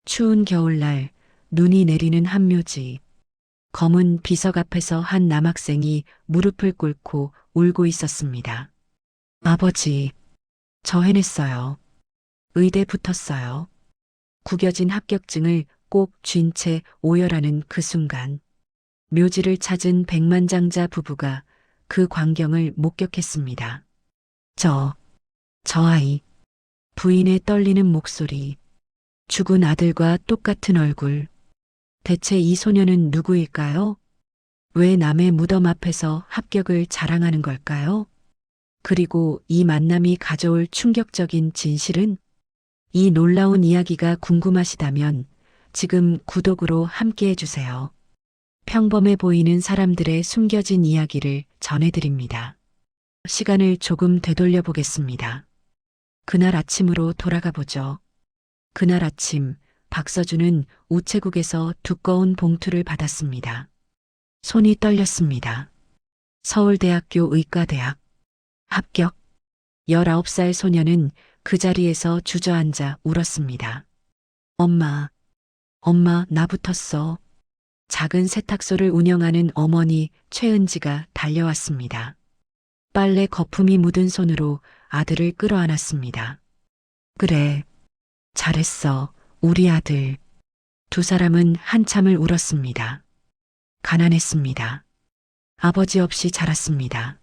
추운 겨울날 눈이 내리는 한묘지. 검은 비석 앞에서 한 남학생이 무릎을 꿇고 울고 있었습니다. 아버지, 저 해냈어요. 의대 붙었어요. 구겨진 합격증을 꼭 쥔 채 오열하는 그 순간, 묘지를 찾은 백만장자 부부가 그 광경을 목격했습니다. 저, 저 아이, 부인의 떨리는 목소리, 죽은 아들과 똑같은 얼굴. 대체 이 소녀는 누구일까요? 왜 남의 무덤 앞에서 합격을 자랑하는 걸까요? 그리고 이 만남이 가져올 충격적인 진실은? 이 놀라운 이야기가 궁금하시다면 지금 구독으로 함께 해주세요. 평범해 보이는 사람들의 숨겨진 이야기를 전해드립니다. 시간을 조금 되돌려 보겠습니다. 그날 아침으로 돌아가 보죠. 그날 아침, 박서준은 우체국에서 두꺼운 봉투를 받았습니다. 손이 떨렸습니다. 서울대학교 의과대학 합격. 19살 소녀는 그 자리에서 주저앉아 울었습니다. 엄마, 엄마, 나 붙었어. 작은 세탁소를 운영하는 어머니 최은지가 달려왔습니다. 빨래 거품이 묻은 손으로 아들을 끌어안았습니다. 그래, 잘했어, 우리 아들. 두 사람은 한참을 울었습니다. 가난했습니다. 아버지 없이 자랐습니다.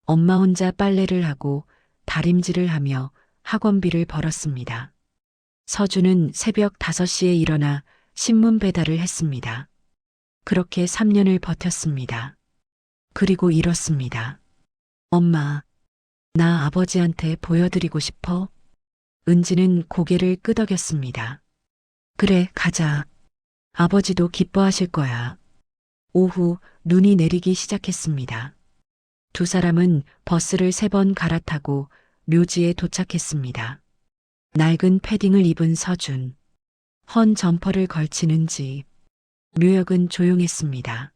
엄마 혼자 빨래를 하고 다림질을 하며 학원비를 벌었습니다. 서준은 새벽 5시에 일어나 신문 배달을 했습니다. 그렇게 3년을 버텼습니다. 그리고 이렇습니다. 엄마, 나 아버지한테 보여드리고 싶어. 은지는 고개를 끄덕였습니다. 그래, 가자. 아버지도 기뻐하실 거야. 오후 눈이 내리기 시작했습니다. 두 사람은 버스를 3번 갈아타고 묘지에 도착했습니다. 낡은 패딩을 입은 서준, 헌 점퍼를 걸친 은지. 묘역은 조용했습니다.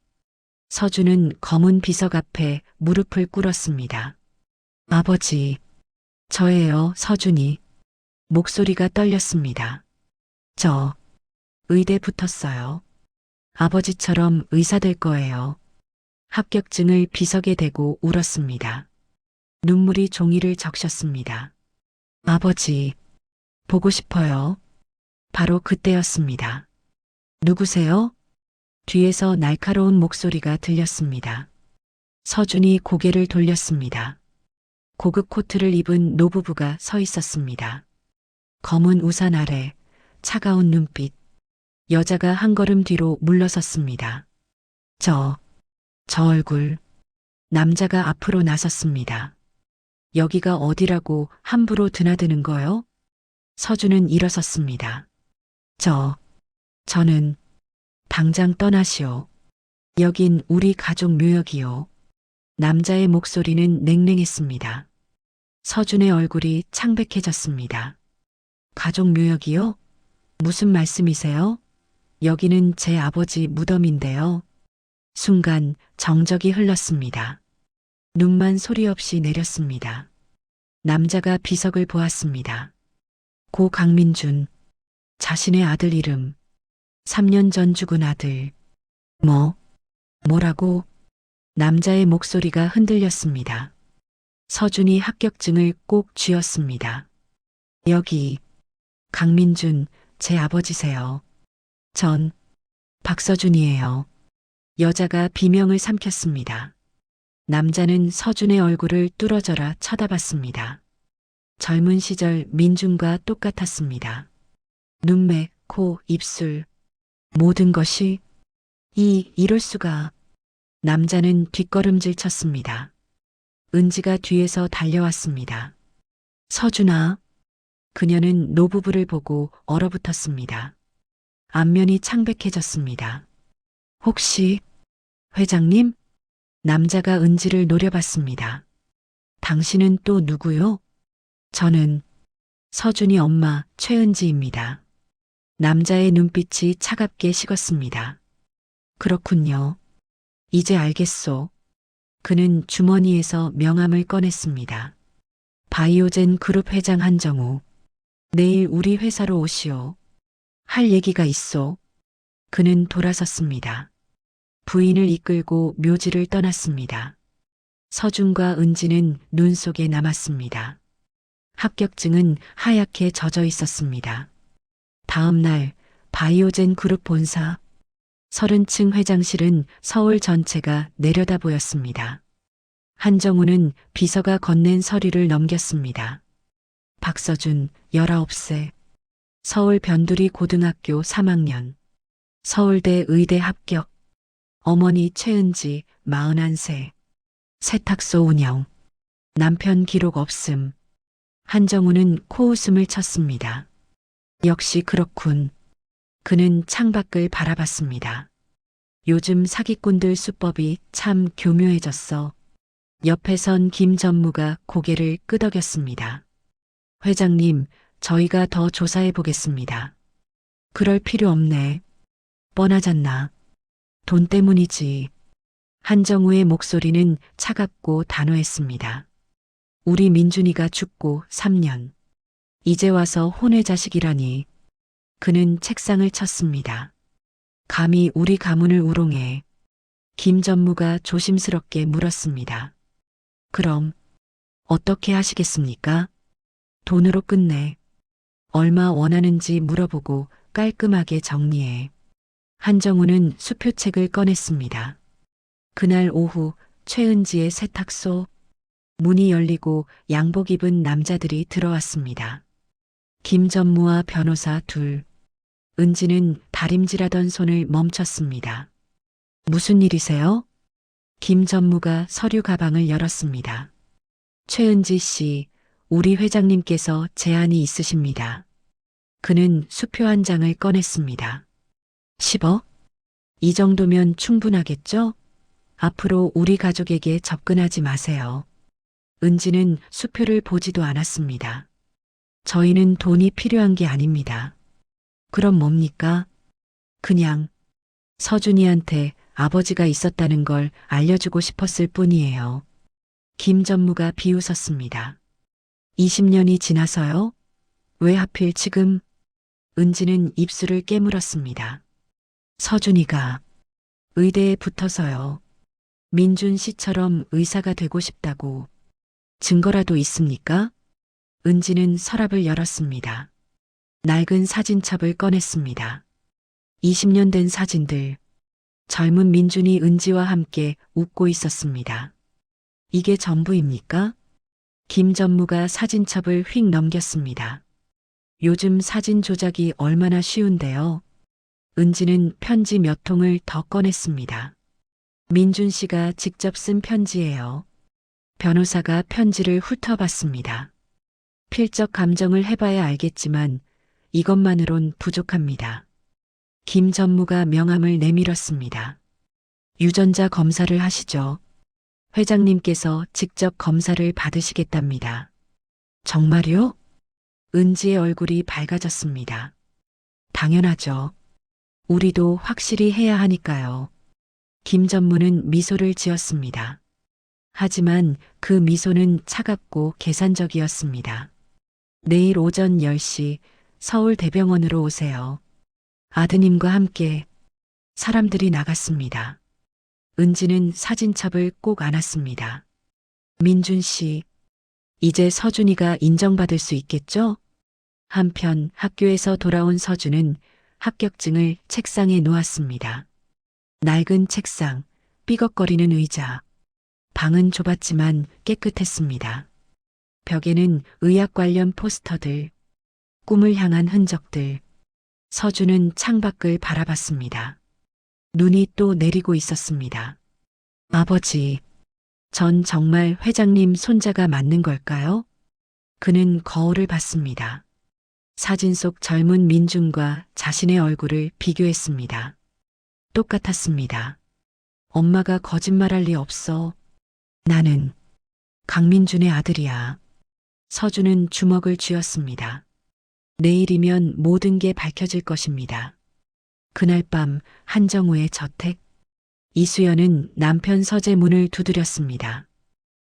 서준은 검은 비석 앞에 무릎을 꿇었습니다. 아버지, 저예요, 서준이. 목소리가 떨렸습니다. 저, 의대 붙었어요. 아버지처럼 의사 될 거예요. 합격증을 비석에 대고 울었습니다. 눈물이 종이를 적셨습니다. 아버지, 보고 싶어요. 바로 그때였습니다. 누구세요? 뒤에서 날카로운 목소리가 들렸습니다. 서준이 고개를 돌렸습니다. 고급 코트를 입은 노부부가 서 있었습니다. 검은 우산 아래 차가운 눈빛. 여자가 한 걸음 뒤로 물러섰습니다. 저 얼굴. 남자가 앞으로 나섰습니다. 여기가 어디라고 함부로 드나드는 거요? 서준은 일어섰습니다. 저는 당장 떠나시오. 여긴 우리 가족 묘역이요. 남자의 목소리는 냉랭했습니다. 서준의 얼굴이 창백해졌습니다. 가족 묘역이요? 무슨 말씀이세요? 여기는 제 아버지 무덤인데요. 순간 정적이 흘렀습니다. 눈만 소리 없이 내렸습니다. 남자가 비석을 보았습니다. 고 강민준. 자신의 아들 이름. 3년 전 죽은 아들. 뭐라고? 남자의 목소리가 흔들렸습니다. 서준이 합격증을 꼭 쥐었습니다. 여기, 강민준, 제 아버지세요. 전, 박서준이에요. 여자가 비명을 삼켰습니다. 남자는 서준의 얼굴을 뚫어져라 쳐다봤습니다. 젊은 시절 민준과 똑같았습니다. 눈매, 코, 입술, 모든 것이 이럴 수가. 남자는 뒷걸음질 쳤습니다. 은지가 뒤에서 달려왔습니다. 서준아. 그녀는 노부부를 보고 얼어붙었습니다. 안면이 창백해졌습니다. 혹시 회장님? 남자가 은지를 노려봤습니다. 당신은 또 누구요? 저는 서준이 엄마 최은지입니다. 남자의 눈빛이 차갑게 식었습니다. 그렇군요. 이제 알겠소. 그는 주머니에서 명함을 꺼냈습니다. 바이오젠 그룹 회장 한정우. 내일 우리 회사로 오시오. 할 얘기가 있어. 그는 돌아섰습니다. 부인을 이끌고 묘지를 떠났습니다. 서준과 은지는 눈 속에 남았습니다. 합격증은 하얗게 젖어 있었습니다. 다음 날 바이오젠 그룹 본사 30층 회장실은 서울 전체가 내려다 보였습니다. 한정우는 비서가 건넨 서류를 넘겼습니다. 박서준 19세 서울 변두리 고등학교 3학년 서울대 의대 합격 어머니 최은지 41세 세탁소 운영 남편 기록 없음 한정우는 코웃음을 쳤습니다. 역시 그렇군. 그는 창밖을 바라봤습니다. 요즘 사기꾼들 수법이 참 교묘해졌어. 옆에 선 김 전무가 고개를 끄덕였습니다. 회장님, 저희가 더 조사해 보겠습니다. 그럴 필요 없네. 뻔하잖나. 돈 때문이지. 한정우의 목소리는 차갑고 단호했습니다. 우리 민준이가 죽고 3년. 이제 와서 혼외 자식이라니. 그는 책상을 쳤습니다. 감히 우리 가문을 우롱해. 김 전무가 조심스럽게 물었습니다. 그럼 어떻게 하시겠습니까? 돈으로 끝내. 얼마 원하는지 물어보고 깔끔하게 정리해. 한정우는 수표책을 꺼냈습니다. 그날 오후 최은지의 세탁소 문이 열리고 양복 입은 남자들이 들어왔습니다. 김 전무와 변호사 둘. 은지는 다림질하던 손을 멈췄습니다. 무슨 일이세요? 김 전무가 서류 가방을 열었습니다. 최은지 씨, 우리 회장님께서 제안이 있으십니다. 그는 수표 한 장을 꺼냈습니다. 10억? 이 정도면 충분하겠죠? 앞으로 우리 가족에게 접근하지 마세요. 은지는 수표를 보지도 않았습니다. 저희는 돈이 필요한 게 아닙니다. 그럼 뭡니까? 그냥 서준이한테 아버지가 있었다는 걸 알려주고 싶었을 뿐이에요. 김 전무가 비웃었습니다. 20년이 지나서요? 왜 하필 지금? 은지는 입술을 깨물었습니다. 서준이가 의대에 붙어서요. 민준 씨처럼 의사가 되고 싶다고. 증거라도 있습니까? 은지는 서랍을 열었습니다. 낡은 사진첩을 꺼냈습니다. 20년 된 사진들. 젊은 민준이 은지와 함께 웃고 있었습니다. 이게 전부입니까? 김 전무가 사진첩을 휙 넘겼습니다. 요즘 사진 조작이 얼마나 쉬운데요. 은지는 편지 몇 통을 더 꺼냈습니다. 민준 씨가 직접 쓴 편지예요. 변호사가 편지를 훑어봤습니다. 필적 감정을 해봐야 알겠지만 이것만으론 부족합니다. 김 전무가 명함을 내밀었습니다. 유전자 검사를 하시죠. 회장님께서 직접 검사를 받으시겠답니다. 정말요? 은지의 얼굴이 밝아졌습니다. 당연하죠. 우리도 확실히 해야 하니까요. 김 전무는 미소를 지었습니다. 하지만 그 미소는 차갑고 계산적이었습니다. 내일 오전 10시 서울대병원으로 오세요. 아드님과 함께. 사람들이 나갔습니다. 은지는 사진첩을 꼭 안았습니다. 민준 씨, 이제 서준이가 인정받을 수 있겠죠? 한편 학교에서 돌아온 서준은 합격증을 책상에 놓았습니다. 낡은 책상, 삐걱거리는 의자. 방은 좁았지만 깨끗했습니다. 벽에는 의학 관련 포스터들, 꿈을 향한 흔적들. 서준은 창밖을 바라봤습니다. 눈이 또 내리고 있었습니다. 아버지, 전 정말 회장님 손자가 맞는 걸까요? 그는 거울을 봤습니다. 사진 속 젊은 민준과 자신의 얼굴을 비교했습니다. 똑같았습니다. 엄마가 거짓말할 리 없어. 나는 강민준의 아들이야. 서준은 주먹을 쥐었습니다. 내일이면 모든 게 밝혀질 것입니다. 그날 밤 한정우의 저택. 이수연은 남편 서재 문을 두드렸습니다.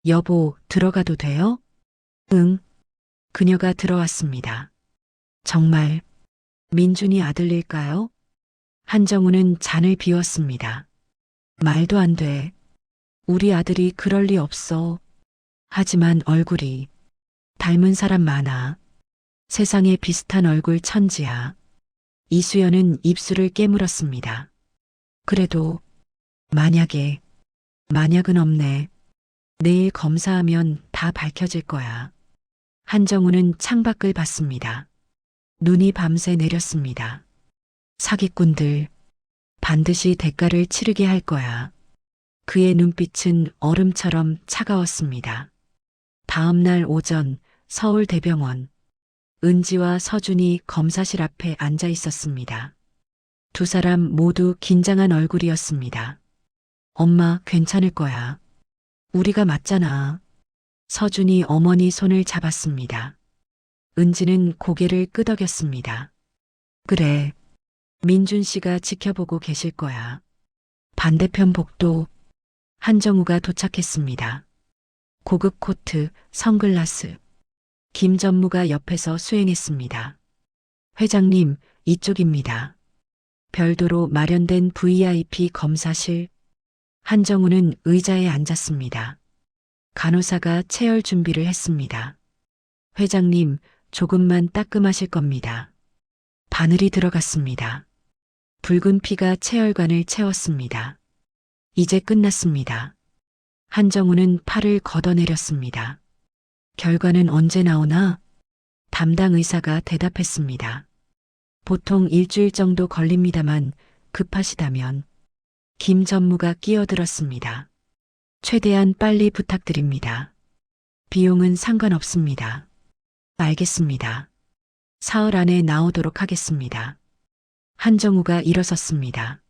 여보, 들어가도 돼요? 응. 그녀가 들어왔습니다. 정말 민준이 아들일까요? 한정우는 잔을 비웠습니다. 말도 안 돼. 우리 아들이 그럴 리 없어. 하지만 얼굴이 닮은 사람 많아. 세상에 비슷한 얼굴 천지야. 이수연은 입술을 깨물었습니다. 그래도 만약은 없네. 내일 검사하면 다 밝혀질 거야. 한정우는 창밖을 봤습니다. 눈이 밤새 내렸습니다. 사기꾼들, 반드시 대가를 치르게 할 거야. 그의 눈빛은 얼음처럼 차가웠습니다. 다음 날 오전 서울대병원. 은지와 서준이 검사실 앞에 앉아 있었습니다. 두 사람 모두 긴장한 얼굴이었습니다. 엄마, 괜찮을 거야. 우리가 맞잖아. 서준이 어머니 손을 잡았습니다. 은지는 고개를 끄덕였습니다. 그래. 민준 씨가 지켜보고 계실 거야. 반대편 복도. 한정우가 도착했습니다. 고급 코트, 선글라스. 김 전무가 옆에서 수행했습니다. 회장님, 이쪽입니다. 별도로 마련된 VIP 검사실. 한정우는 의자에 앉았습니다. 간호사가 체열 준비를 했습니다. 회장님, 조금만 따끔하실 겁니다. 바늘이 들어갔습니다. 붉은 피가 체열관을 채웠습니다. 이제 끝났습니다. 한정우는 팔을 걷어내렸습니다. 결과는 언제 나오나? 담당 의사가 대답했습니다. 보통 일주일 정도 걸립니다만 급하시다면. 김 전무가 끼어들었습니다. 최대한 빨리 부탁드립니다. 비용은 상관없습니다. 알겠습니다. 사흘 안에 나오도록 하겠습니다. 한정우가 일어섰습니다.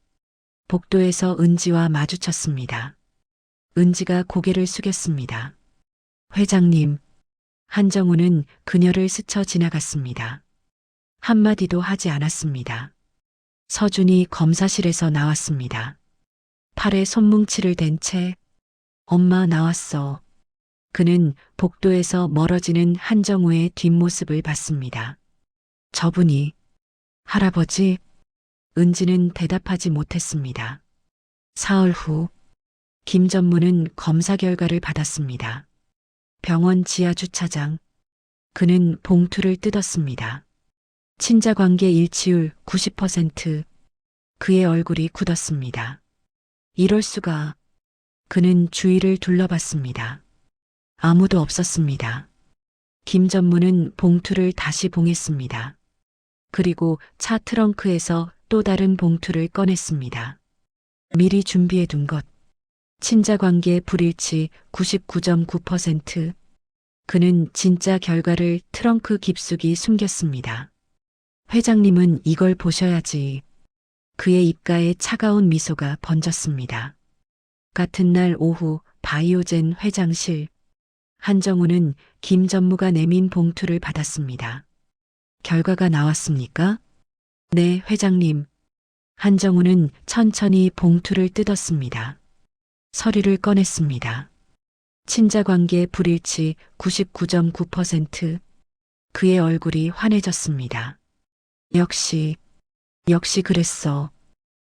복도에서 은지와 마주쳤습니다. 은지가 고개를 숙였습니다. 회장님, 한정우는 그녀를 스쳐 지나갔습니다. 한마디도 하지 않았습니다. 서준이 검사실에서 나왔습니다. 팔에 손뭉치를 댄 채 엄마 나왔어. 그는 복도에서 멀어지는 한정우의 뒷모습을 봤습니다. 저분이 할아버지? 은지는 대답하지 못했습니다. 사흘 후 김 전무는 검사 결과를 받았습니다. 병원 지하 주차장. 그는 봉투를 뜯었습니다. 친자관계 일치율 90%. 그의 얼굴이 굳었습니다. 이럴 수가. 그는 주위를 둘러봤습니다. 아무도 없었습니다. 김 전무는 봉투를 다시 봉했습니다. 그리고 차 트렁크에서 또 다른 봉투를 꺼냈습니다. 미리 준비해둔 것. 친자관계 불일치 99.9%. 그는 진짜 결과를 트렁크 깊숙이 숨겼습니다. 회장님은 이걸 보셔야지. 그의 입가에 차가운 미소가 번졌습니다. 같은 날 오후 바이오젠 회장실. 한정우는 김 전무가 내민 봉투를 받았습니다. 결과가 나왔습니까? 네, 회장님. 한정우는 천천히 봉투를 뜯었습니다. 서류를 꺼냈습니다. 친자관계 불일치 99.9%. 그의 얼굴이 환해졌습니다. 역시 그랬어.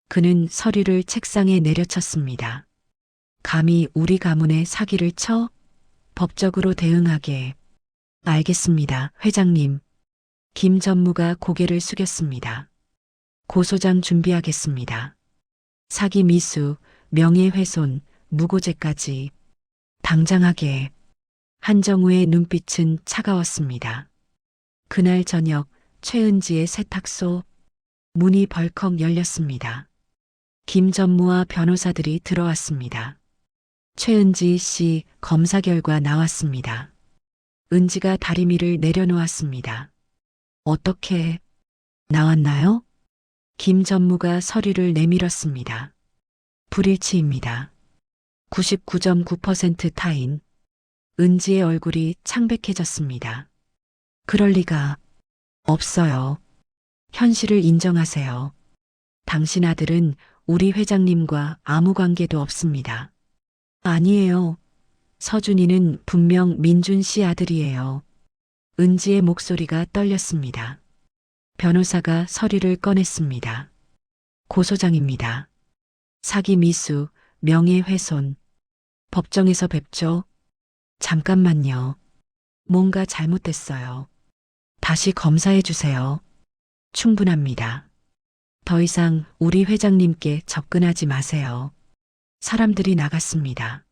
그는 서류를 책상에 내려쳤습니다. 감히 우리 가문에 사기를 쳐? 법적으로 대응하게. 알겠습니다, 회장님. 김 전무가 고개를 숙였습니다. 고소장 준비하겠습니다. 사기 미수, 명예훼손, 무고죄까지. 당장 하게. 한정우의 눈빛은 차가웠습니다. 그날 저녁 최은지의 세탁소. 문이 벌컥 열렸습니다. 김 전무와 변호사들이 들어왔습니다. 최은지 씨 검사 결과 나왔습니다. 은지가 다리미를 내려놓았습니다. 어떻게 나왔나요? 김 전무가 서류를 내밀었습니다. 불일치입니다. 99.9% 타인. 은지의 얼굴이 창백해졌습니다. 그럴 리가 없어요. 현실을 인정하세요. 당신 아들은 우리 회장님과 아무 관계도 없습니다. 아니에요. 서준이는 분명 민준 씨 아들이에요. 은지의 목소리가 떨렸습니다. 변호사가 서류를 꺼냈습니다. 고소장입니다. 사기 미수, 명예훼손. 법정에서 뵙죠. 잠깐만요. 뭔가 잘못됐어요. 다시 검사해 주세요. 충분합니다. 더 이상 우리 회장님께 접근하지 마세요. 사람들이 나갔습니다.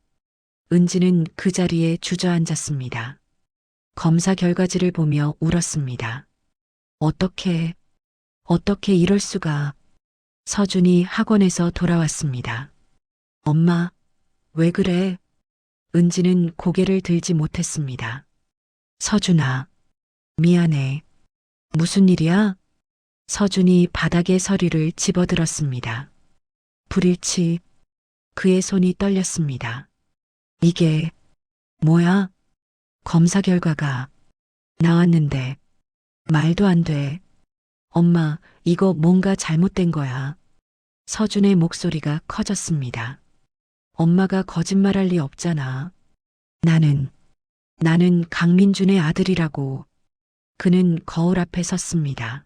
은지는 그 자리에 주저앉았습니다. 검사 결과지를 보며 울었습니다. 어떻게 이럴 수가. 서준이 학원에서 돌아왔습니다. 엄마, 왜 그래? 은지는 고개를 들지 못했습니다. 서준아, 미안해. 무슨 일이야? 서준이 바닥에 서류를 집어들었습니다. 불일치. 그의 손이 떨렸습니다. 이게 뭐야? 검사 결과가 나왔는데 말도 안 돼. 엄마, 이거 뭔가 잘못된 거야. 서준의 목소리가 커졌습니다. 엄마가 거짓말할 리 없잖아. 나는 강민준의 아들이라고. 그는 거울 앞에 섰습니다.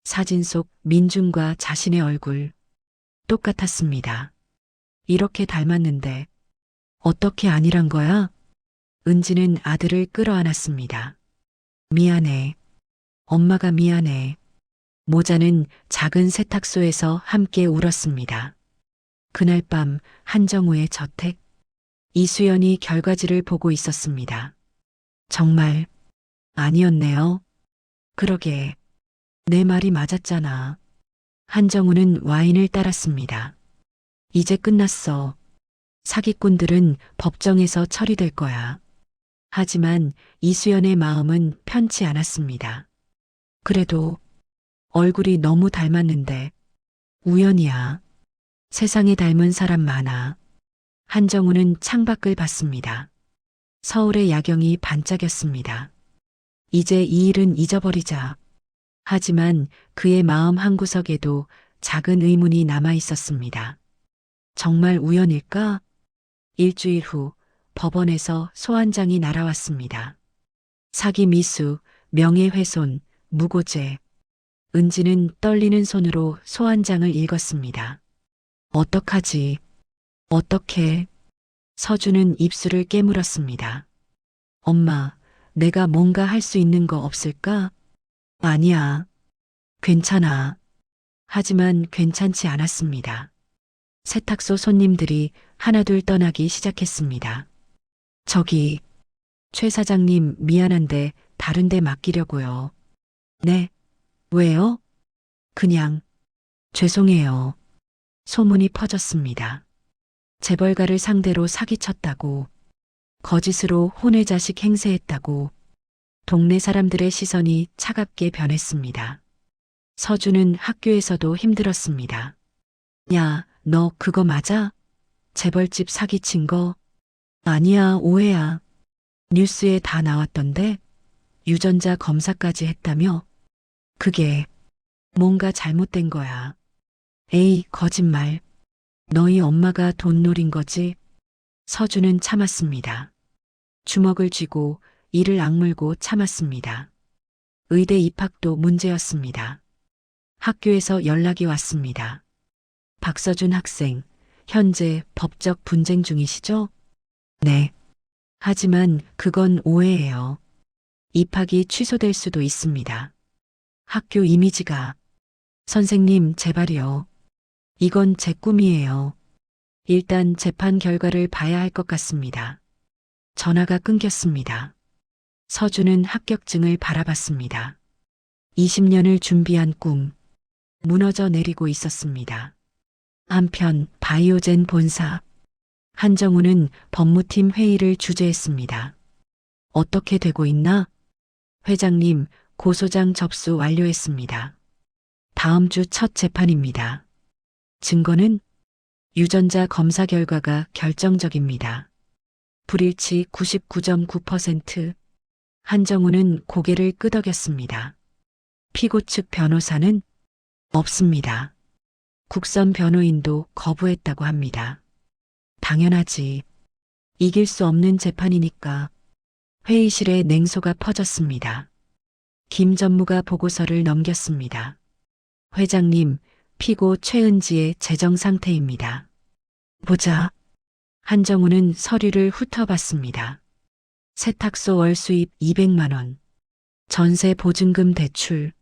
사진 속 민준과 자신의 얼굴 똑같았습니다. 이렇게 닮았는데 어떻게 아니란 거야? 은지는 아들을 끌어안았습니다. 미안해. 엄마가 미안해. 모자는 작은 세탁소에서 함께 울었습니다. 그날 밤 한정우의 저택. 이수연이 결과지를 보고 있었습니다. 정말 아니었네요. 그러게. 내 말이 맞았잖아. 한정우는 와인을 따랐습니다. 이제 끝났어. 사기꾼들은 법정에서 처리될 거야. 하지만 이수연의 마음은 편치 않았습니다. 그래도 얼굴이 너무 닮았는데 우연이야. 세상에 닮은 사람 많아. 한정우는 창밖을 봤습니다. 서울의 야경이 반짝였습니다. 이제 이 일은 잊어버리자. 하지만 그의 마음 한구석에도 작은 의문이 남아 있었습니다. 정말 우연일까? 일주일 후 법원에서 소환장이 날아왔습니다. 사기 미수, 명예훼손, 무고죄. 은지는 떨리는 손으로 소환장을 읽었습니다. 어떡하지? 어떻게? 서준은 입술을 깨물었습니다. 엄마, 내가 뭔가 할 수 있는 거 없을까? 아니야. 괜찮아. 하지만 괜찮지 않았습니다. 세탁소 손님들이 하나둘 떠나기 시작했습니다. 저기, 최 사장님 미안한데 다른 데 맡기려고요. 네? 왜요? 그냥, 죄송해요. 소문이 퍼졌습니다. 재벌가를 상대로 사기쳤다고, 거짓으로 혼외자식 행세했다고, 동네 사람들의 시선이 차갑게 변했습니다. 서준은 학교에서도 힘들었습니다. 야, 너 그거 맞아? 재벌집 사기친 거? 아니야, 오해야. 뉴스에 다 나왔던데? 유전자 검사까지 했다며? 그게 뭔가 잘못된 거야. 에이, 거짓말. 너희 엄마가 돈 노린 거지? 서준은 참았습니다. 주먹을 쥐고 이를 악물고 참았습니다. 의대 입학도 문제였습니다. 학교에서 연락이 왔습니다. 박서준 학생, 현재 법적 분쟁 중이시죠? 네. 하지만 그건 오해예요. 입학이 취소될 수도 있습니다. 학교 이미지가. 선생님, 제발이요. 이건 제 꿈이에요. 일단 재판 결과를 봐야 할 것 같습니다. 전화가 끊겼습니다. 서준은 합격증을 바라봤습니다. 20년을 준비한 꿈, 무너져 내리고 있었습니다. 한편 바이오젠 본사, 한정우는 법무팀 회의를 주재했습니다. 어떻게 되고 있나? 회장님, 고소장 접수 완료했습니다. 다음 주 첫 재판입니다. 증거는? 유전자 검사 결과가 결정적입니다. 불일치 99.9%. 한정우는 고개를 끄덕였습니다. 피고 측 변호사는? 없습니다. 국선 변호인도 거부했다고 합니다. 당연하지. 이길 수 없는 재판이니까. 회의실에 냉소가 퍼졌습니다. 김 전무가 보고서를 넘겼습니다. 회장님, 피고 최은지의 재정 상태입니다. 보자. 한정우는 서류를 훑어봤습니다. 세탁소 월 수입 200만 원, 전세 보증금 대출,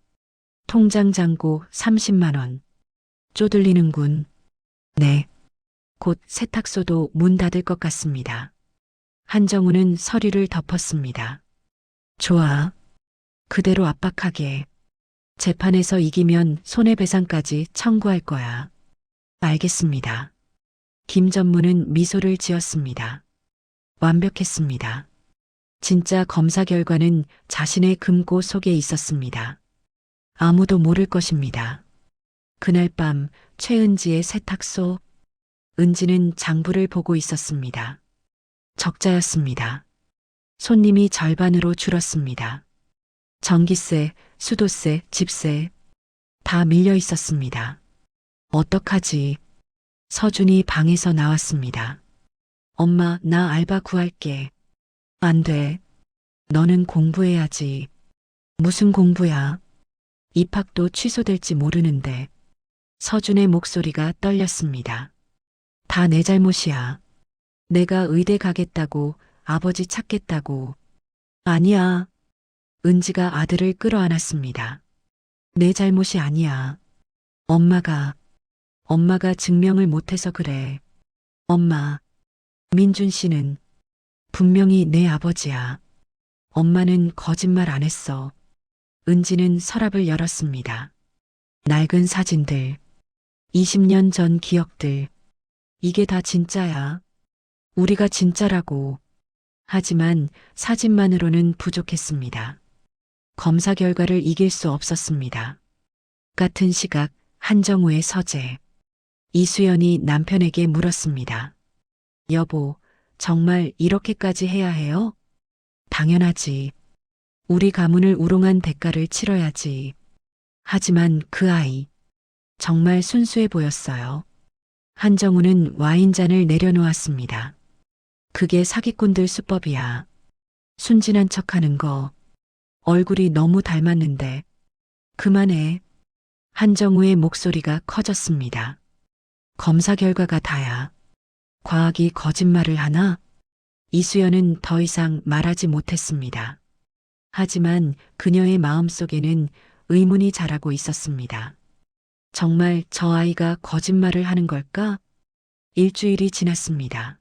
통장 잔고 30만 원. 쪼들리는군. 네. 곧 세탁소도 문 닫을 것 같습니다. 한정우는 서류를 덮었습니다. 좋아. 그대로 압박하게. 재판에서 이기면 손해배상까지 청구할 거야. 알겠습니다. 김 전무는 미소를 지었습니다. 완벽했습니다. 진짜 검사 결과는 자신의 금고 속에 있었습니다. 아무도 모를 것입니다. 그날 밤 최은지의 세탁소, 은지는 장부를 보고 있었습니다. 적자였습니다. 손님이 절반으로 줄었습니다. 전기세, 수도세, 집세 다 밀려 있었습니다. 어떡하지? 서준이 방에서 나왔습니다. 엄마, 나 알바 구할게. 안 돼. 너는 공부해야지. 무슨 공부야? 입학도 취소될지 모르는데. 서준의 목소리가 떨렸습니다. 다 내 잘못이야. 내가 의대 가겠다고, 아버지 찾겠다고. 아니야. 은지가 아들을 끌어안았습니다. 내 잘못이 아니야. 엄마가 증명을 못해서 그래. 엄마, 민준 씨는 분명히 내 아버지야. 엄마는 거짓말 안 했어. 은지는 서랍을 열었습니다. 낡은 사진들, 20년 전 기억들. 이게 다 진짜야. 우리가 진짜라고. 하지만 사진만으로는 부족했습니다. 검사 결과를 이길 수 없었습니다. 같은 시각 한정우의 서재. 이수연이 남편에게 물었습니다. 여보, 정말 이렇게까지 해야 해요? 당연하지. 우리 가문을 우롱한 대가를 치러야지. 하지만 그 아이, 정말 순수해 보였어요. 한정우는 와인잔을 내려놓았습니다. 그게 사기꾼들 수법이야. 순진한 척하는 거. 얼굴이 너무 닮았는데. 그만해. 한정우의 목소리가 커졌습니다. 검사 결과가 다야. 과학이 거짓말을 하나? 이수연은 더 이상 말하지 못했습니다. 하지만 그녀의 마음속에는 의문이 자라고 있었습니다. 정말 저 아이가 거짓말을 하는 걸까? 일주일이 지났습니다.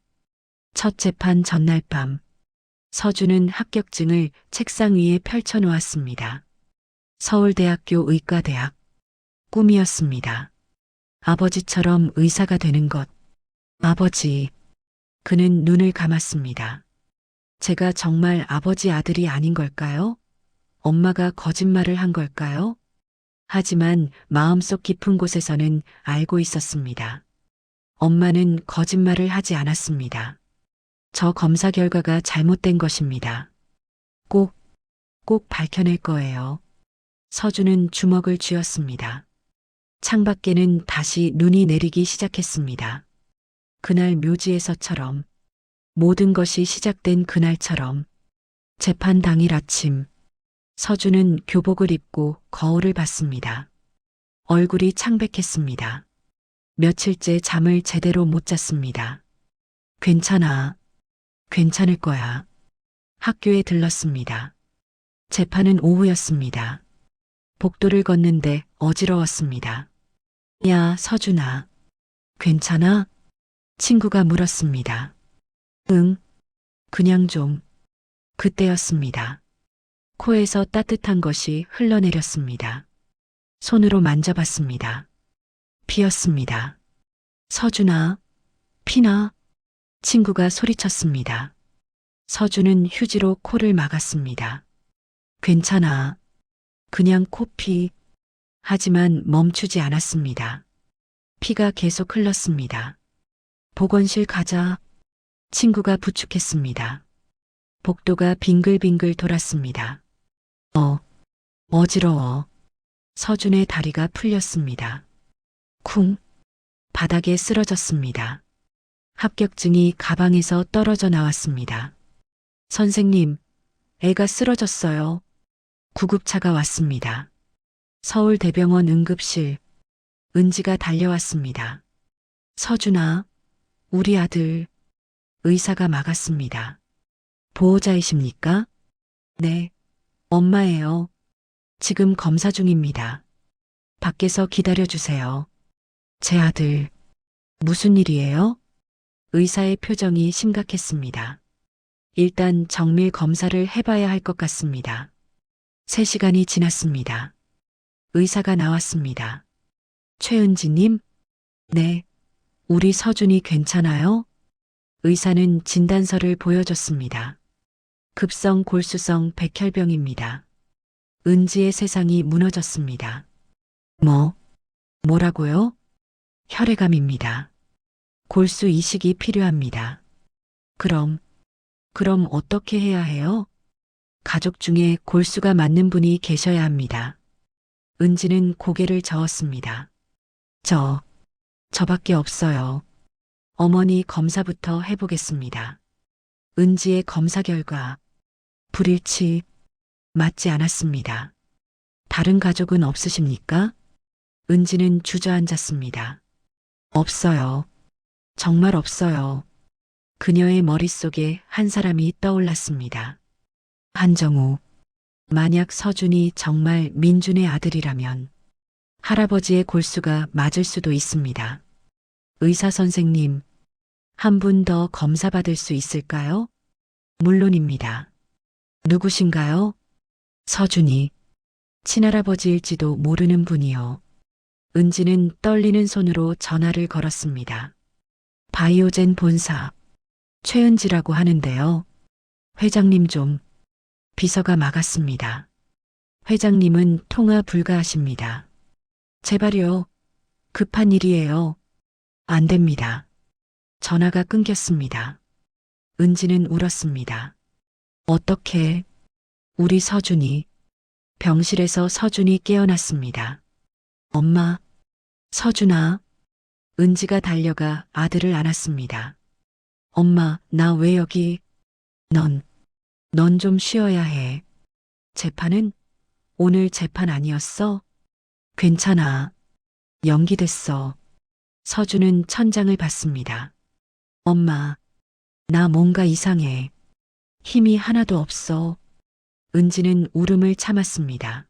첫 재판 전날 밤, 서준은 합격증을 책상 위에 펼쳐놓았습니다. 서울대학교 의과대학. 꿈이었습니다. 아버지처럼 의사가 되는 것. 아버지. 그는 눈을 감았습니다. 제가 정말 아버지 아들이 아닌 걸까요? 엄마가 거짓말을 한 걸까요? 하지만 마음속 깊은 곳에서는 알고 있었습니다. 엄마는 거짓말을 하지 않았습니다. 저 검사 결과가 잘못된 것입니다. 꼭 밝혀낼 거예요. 서준은 주먹을 쥐었습니다. 창밖에는 다시 눈이 내리기 시작했습니다. 그날 묘지에서처럼, 모든 것이 시작된 그날처럼, 재판 당일 아침, 서준은 교복을 입고 거울을 봤습니다. 얼굴이 창백했습니다. 며칠째 잠을 제대로 못 잤습니다. 괜찮아. 괜찮을 거야. 학교에 들렀습니다. 재판은 오후였습니다. 복도를 걷는데 어지러웠습니다. 야, 서준아. 괜찮아? 친구가 물었습니다. 응. 그냥 좀. 그때였습니다. 코에서 따뜻한 것이 흘러내렸습니다. 손으로 만져봤습니다. 피었습니다. 서준아, 피나? 친구가 소리쳤습니다. 서준은 휴지로 코를 막았습니다. 괜찮아. 그냥 코피. 하지만 멈추지 않았습니다. 피가 계속 흘렀습니다. 보건실 가자. 친구가 부축했습니다. 복도가 빙글빙글 돌았습니다. 어지러워. 서준의 다리가 풀렸습니다. 쿵. 바닥에 쓰러졌습니다. 합격증이 가방에서 떨어져 나왔습니다. 선생님, 애가 쓰러졌어요. 구급차가 왔습니다. 서울대병원 응급실. 은지가 달려왔습니다. 서준아, 우리 아들. 의사가 막았습니다. 보호자이십니까? 네, 엄마예요. 지금 검사 중입니다. 밖에서 기다려주세요. 제 아들, 무슨 일이에요? 의사의 표정이 심각했습니다. 일단 정밀 검사를 해봐야 할 것 같습니다. 3시간이 지났습니다. 의사가 나왔습니다. 최은지님? 네. 우리 서준이 괜찮아요? 의사는 진단서를 보여줬습니다. 급성 골수성 백혈병입니다. 은지의 세상이 무너졌습니다. 뭐라고요? 혈액암입니다. 골수 이식이 필요합니다. 그럼 어떻게 해야 해요? 가족 중에 골수가 맞는 분이 계셔야 합니다. 은지는 고개를 저었습니다. 저밖에 없어요. 어머니 검사부터 해보겠습니다. 은지의 검사 결과 불일치, 맞지 않았습니다. 다른 가족은 없으십니까? 은지는 주저앉았습니다. 없어요. 정말 없어요. 그녀의 머릿속에 한 사람이 떠올랐습니다. 한정우. 만약 서준이 정말 민준의 아들이라면 할아버지의 골수가 맞을 수도 있습니다. 의사 선생님, 한 분 더 검사 받을 수 있을까요? 물론입니다. 누구신가요? 서준이. 친할아버지일지도 모르는 분이요. 은지는 떨리는 손으로 전화를 걸었습니다. 바이오젠 본사. 최은지라고 하는데요. 회장님 좀. 비서가 막았습니다. 회장님은 통화 불가하십니다. 제발요. 급한 일이에요. 안 됩니다. 전화가 끊겼습니다. 은지는 울었습니다. 어떻게? 우리 서준이. 병실에서 서준이 깨어났습니다. 엄마, 서준아. 은지가 달려가 아들을 안았습니다. 엄마, 나 왜 여기? 넌 좀 쉬어야 해. 재판은? 오늘 재판 아니었어? 괜찮아. 연기됐어. 서준은 천장을 봤습니다. 엄마, 나 뭔가 이상해. 힘이 하나도 없어. 은지는 울음을 참았습니다.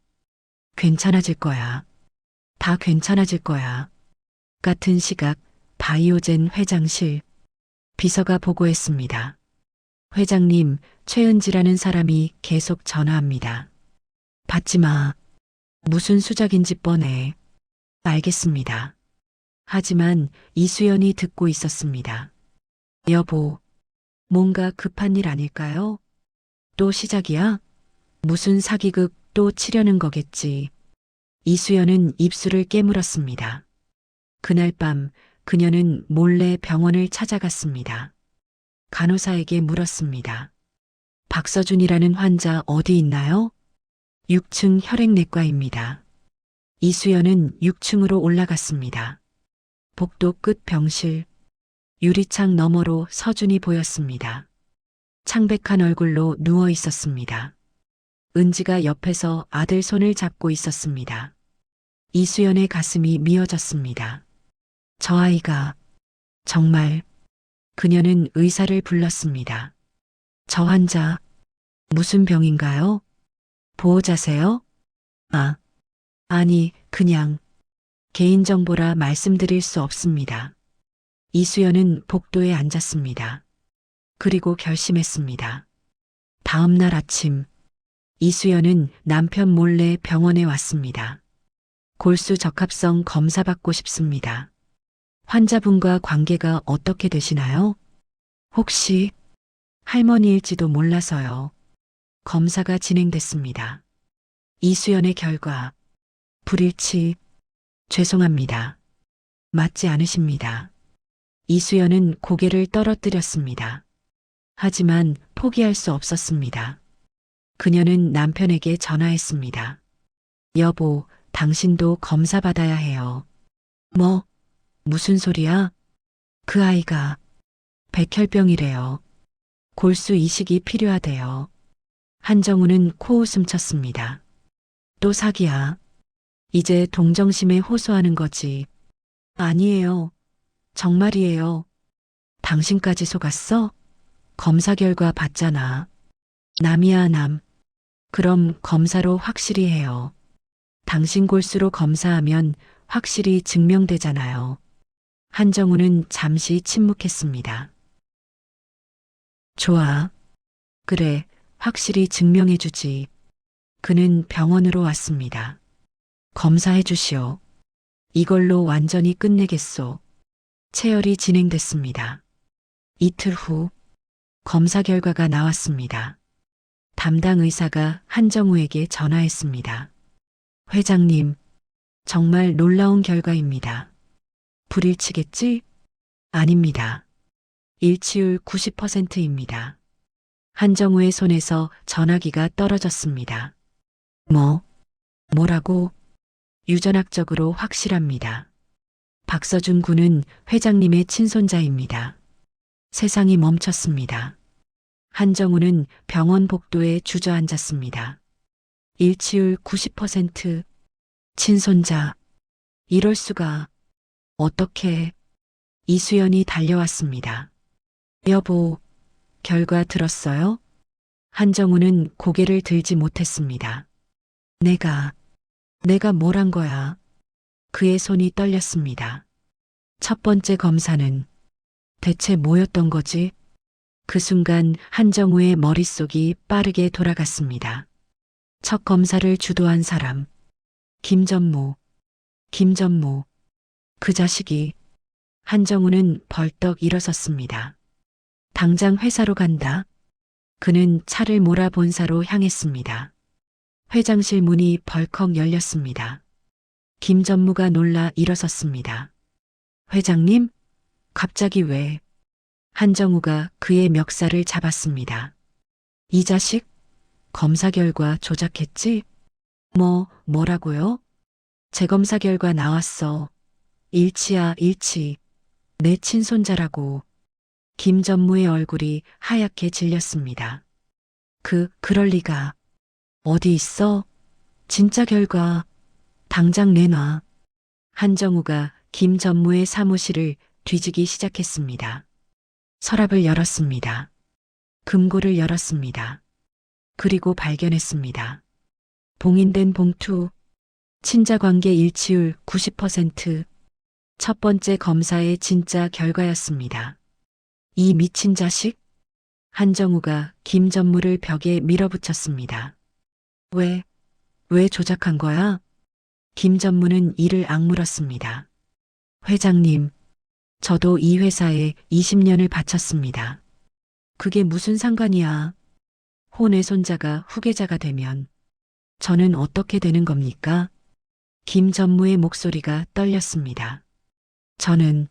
괜찮아질 거야. 다 괜찮아질 거야. 같은 시각 바이오젠 회장실. 비서가 보고했습니다. 회장님, 최은지라는 사람이 계속 전화합니다. 받지 마. 무슨 수작인지 뻔해. 알겠습니다. 하지만 이수연이 듣고 있었습니다. 여보, 뭔가 급한 일 아닐까요? 또 시작이야? 무슨 사기극 또 치려는 거겠지. 이수연은 입술을 깨물었습니다. 그날 밤 그녀는 몰래 병원을 찾아갔습니다. 간호사에게 물었습니다. 박서준이라는 환자 어디 있나요? 6층 혈액내과입니다. 이수연은 6층으로 올라갔습니다. 복도 끝 병실. 유리창 너머로 서준이 보였습니다. 창백한 얼굴로 누워 있었습니다. 은지가 옆에서 아들 손을 잡고 있었습니다. 이수연의 가슴이 미어졌습니다. 저 아이가 정말. 그녀는 의사를 불렀습니다. 저 환자 무슨 병인가요? 보호자세요? 아니, 그냥 개인정보라 말씀드릴 수 없습니다. 이수연은 복도에 앉았습니다. 그리고 결심했습니다. 다음 날 아침 이수연은 남편 몰래 병원에 왔습니다. 골수 적합성 검사 받고 싶습니다. 환자분과 관계가 어떻게 되시나요? 혹시 할머니일지도 몰라서요. 검사가 진행됐습니다. 이수연의 결과 불일치. 죄송합니다. 맞지 않으십니다. 이수연은 고개를 떨어뜨렸습니다. 하지만 포기할 수 없었습니다. 그녀는 남편에게 전화했습니다. 여보, 당신도 검사 받아야 해요. 무슨 소리야? 그 아이가 백혈병이래요. 골수 이식이 필요하대요. 한정우는 코웃음 쳤습니다. 또 사기야. 이제 동정심에 호소하는 거지. 아니에요. 정말이에요. 당신까지 속았어? 검사 결과 봤잖아. 남이야, 남. 그럼 검사로 확실히 해요. 당신 골수로 검사하면 확실히 증명되잖아요. 한정우는 잠시 침묵했습니다. 좋아. 그래, 확실히 증명해주지. 그는 병원으로 왔습니다. 검사해 주시오. 이걸로 완전히 끝내겠소. 체열이 진행됐습니다. 이틀 후 검사 결과가 나왔습니다. 담당 의사가 한정우에게 전화했습니다. 회장님, 정말 놀라운 결과입니다. 불일치겠지? 아닙니다. 일치율 90%입니다. 한정우의 손에서 전화기가 떨어졌습니다. 뭐라고? 유전학적으로 확실합니다. 박서준 군은 회장님의 친손자입니다. 세상이 멈췄습니다. 한정우는 병원 복도에 주저앉았습니다. 일치율 90%, 친손자. 이럴 수가. 어떻게? 이수연이 달려왔습니다. 여보, 결과 들었어요? 한정우는 고개를 들지 못했습니다. 내가 뭘 한 거야? 그의 손이 떨렸습니다. 첫 번째 검사는 대체 뭐였던 거지? 그 순간 한정우의 머릿속이 빠르게 돌아갔습니다. 첫 검사를 주도한 사람. 김전무. 그 자식이. 한정우는 벌떡 일어섰습니다. 당장 회사로 간다. 그는 차를 몰아 본사로 향했습니다. 회장실 문이 벌컥 열렸습니다. 김전무가 놀라 일어섰습니다. 회장님? 갑자기 왜? 한정우가 그의 멱살을 잡았습니다. 이 자식? 검사 결과 조작했지? 뭐라고요? 재검사 결과 나왔어. 일치야, 일치. 내 친손자라고. 김전무의 얼굴이 하얗게 질렸습니다. 그럴 리가. 어디 있어? 진짜 결과. 당장 내놔. 한정우가 김전무의 사무실을 뒤지기 시작했습니다. 서랍을 열었습니다. 금고를 열었습니다. 그리고 발견했습니다. 봉인된 봉투. 친자관계 일치율 90%. 첫 번째 검사의 진짜 결과였습니다. 이 미친 자식? 한정우가 김전무를 벽에 밀어붙였습니다. 왜 조작한 거야? 김전무는 이를 악물었습니다. 회장님, 저도 이 회사에 20년을 바쳤습니다. 그게 무슨 상관이야? 혼의 손자가 후계자가 되면 저는 어떻게 되는 겁니까? 김전무의 목소리가 떨렸습니다. 저는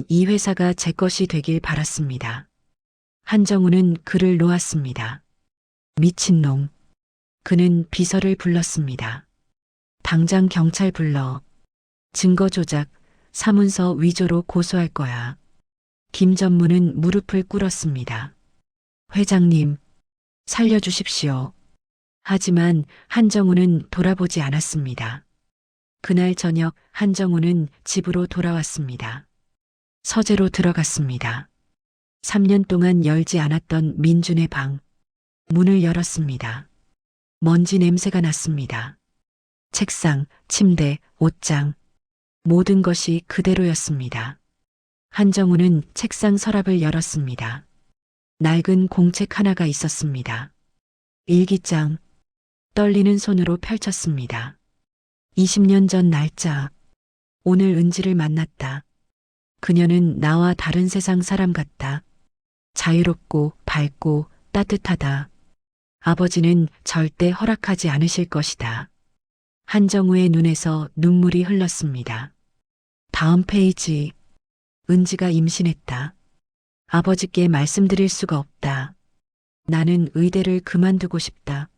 이 회사가 제 것이 되길 바랐습니다. 한정우는 그를 놓았습니다. 미친놈. 그는 비서를 불렀습니다. 당장 경찰 불러. 증거 조작, 사문서 위조로 고소할 거야. 김전무는 무릎을 꿇었습니다. 회장님, 살려주십시오. 하지만 한정우는 돌아보지 않았습니다. 그날 저녁 한정우는 집으로 돌아왔습니다. 서재로 들어갔습니다. 3년 동안 열지 않았던 민준의 방. 문을 열었습니다. 먼지 냄새가 났습니다. 책상, 침대, 옷장. 모든 것이 그대로였습니다. 한정우는 책상 서랍을 열었습니다. 낡은 공책 하나가 있었습니다. 일기장. 떨리는 손으로 펼쳤습니다. 20년 전 날짜. 오늘 은지를 만났다. 그녀는 나와 다른 세상 사람 같다. 자유롭고 밝고 따뜻하다. 아버지는 절대 허락하지 않으실 것이다. 한정우의 눈에서 눈물이 흘렀습니다. 다음 페이지. 은지가 임신했다. 아버지께 말씀드릴 수가 없다. 나는 의대를 그만두고 싶다.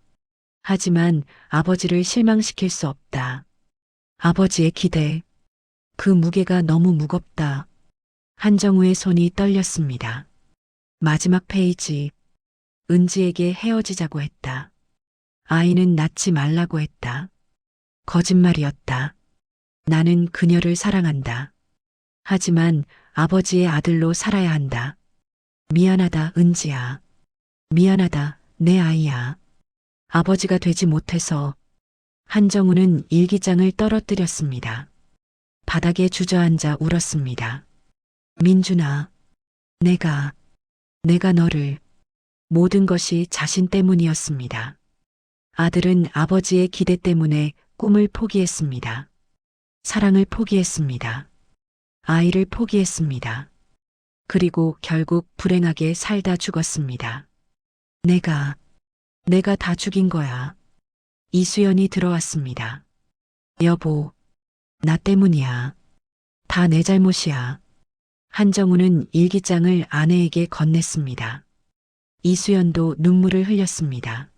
하지만 아버지를 실망시킬 수 없다. 아버지의 기대. 그 무게가 너무 무겁다. 한정우의 손이 떨렸습니다. 마지막 페이지. 은지에게 헤어지자고 했다. 아이는 낳지 말라고 했다. 거짓말이었다. 나는 그녀를 사랑한다. 하지만 아버지의 아들로 살아야 한다. 미안하다, 은지야. 미안하다, 내 아이야. 아버지가 되지 못해서 한정우는 일기장을 떨어뜨렸습니다. 바닥에 주저앉아 울었습니다. 민준아, 내가 너를, 모든 것이 자신 때문이었습니다. 아들은 아버지의 기대 때문에 꿈을 포기했습니다. 사랑을 포기했습니다. 아이를 포기했습니다. 그리고 결국 불행하게 살다 죽었습니다. 내가 다 죽인 거야. 이수연이 들어왔습니다. 여보, 나 때문이야. 다 내 잘못이야. 한정우는 일기장을 아내에게 건넸습니다. 이수연도 눈물을 흘렸습니다.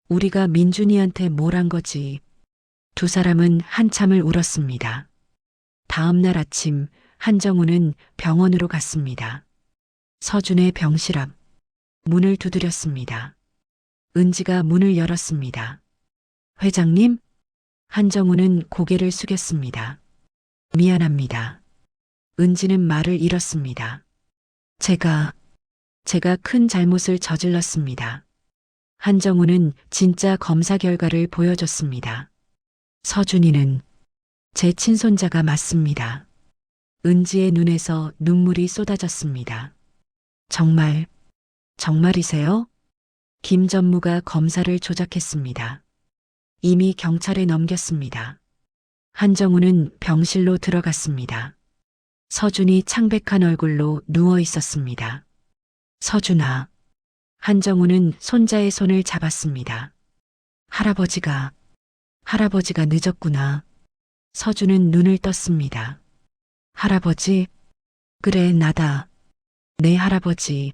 우리가 민준이한테 뭘 한 거지. 두 사람은 한참을 울었습니다. 다음 날 아침 한정우는 병원으로 갔습니다. 서준의 병실 앞 문을 두드렸습니다. 은지가 문을 열었습니다. 회장님? 한정우는 고개를 숙였습니다. 미안합니다. 은지는 말을 잃었습니다. 제가 큰 잘못을 저질렀습니다. 한정우는 진짜 검사 결과를 보여줬습니다. 서준이는 제 친손자가 맞습니다. 은지의 눈에서 눈물이 쏟아졌습니다. 정말이세요? 김 전무가 검사를 조작했습니다. 이미 경찰에 넘겼습니다. 한정우는 병실로 들어갔습니다. 서준이 창백한 얼굴로 누워 있었습니다. 서준아. 한정우는 손자의 손을 잡았습니다. 할아버지가 늦었구나. 서준은 눈을 떴습니다. 할아버지? 그래, 나다. 내 할아버지.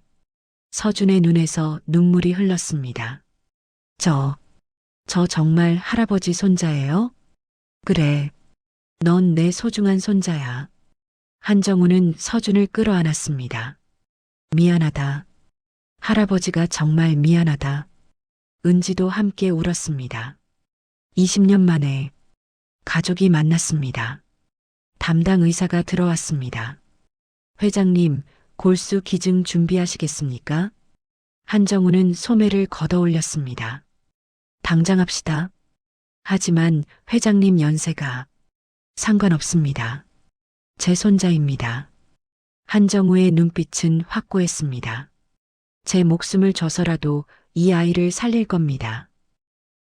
서준의 눈에서 눈물이 흘렀습니다. 저 정말 할아버지 손자예요? 그래. 넌 내 소중한 손자야. 한정우는 서준을 끌어안았습니다. 미안하다. 할아버지가 정말 미안하다. 은지도 함께 울었습니다. 20년 만에 가족이 만났습니다. 담당 의사가 들어왔습니다. 회장님, 골수 기증 준비하시겠습니까? 한정우는 소매를 걷어 올렸습니다. 당장 합시다. 하지만 회장님 연세가 상관없습니다. 제 손자입니다. 한정우의 눈빛은 확고했습니다. 제 목숨을 줘서라도 이 아이를 살릴 겁니다.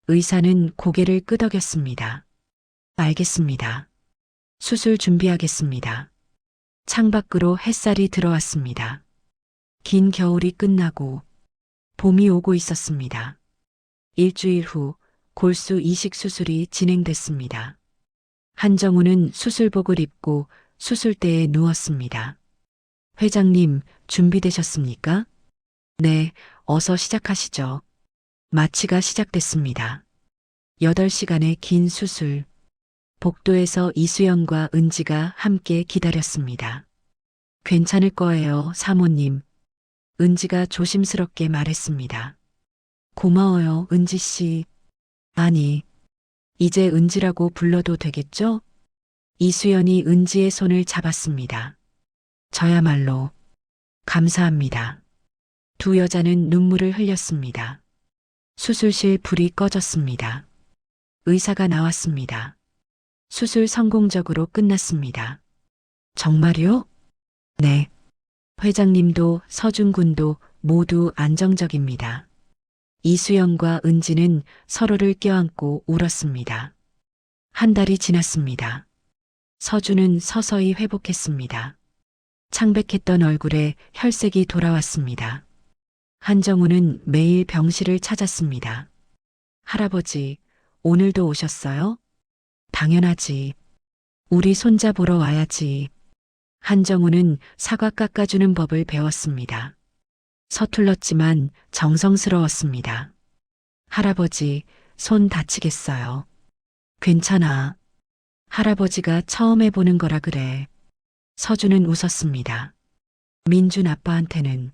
의사는 고개를 끄덕였습니다. 알겠습니다. 수술 준비하겠습니다. 창밖으로 햇살이 들어왔습니다. 긴 겨울이 끝나고 봄이 오고 있었습니다. 일주일 후 골수 이식 수술이 진행됐습니다. 한정우는 수술복을 입고 수술대에 누웠습니다. 회장님, 준비되셨습니까? 네, 어서 시작하시죠. 마취가 시작됐습니다. 8시간의 긴 수술. 복도에서 이수연과 은지가 함께 기다렸습니다. 괜찮을 거예요, 사모님. 은지가 조심스럽게 말했습니다. 고마워요, 은지 씨. 아니, 이제 은지라고 불러도 되겠죠? 이수연이 은지의 손을 잡았습니다. 저야말로 감사합니다. 두 여자는 눈물을 흘렸습니다. 수술실 불이 꺼졌습니다. 의사가 나왔습니다. 수술 성공적으로 끝났습니다. 정말요? 네. 회장님도 서준 군도 모두 안정적입니다. 이수연과 은지는 서로를 껴안고 울었습니다. 한 달이 지났습니다. 서준은 서서히 회복했습니다. 창백했던 얼굴에 혈색이 돌아왔습니다. 한정우는 매일 병실을 찾았습니다. 할아버지, 오늘도 오셨어요? 당연하지. 우리 손자 보러 와야지. 한정우는 사과 깎아주는 법을 배웠습니다. 서툴렀지만 정성스러웠습니다. 할아버지, 손 다치겠어요. 괜찮아. 할아버지가 처음 해보는 거라 그래. 서준은 웃었습니다. 민준 아빠한테는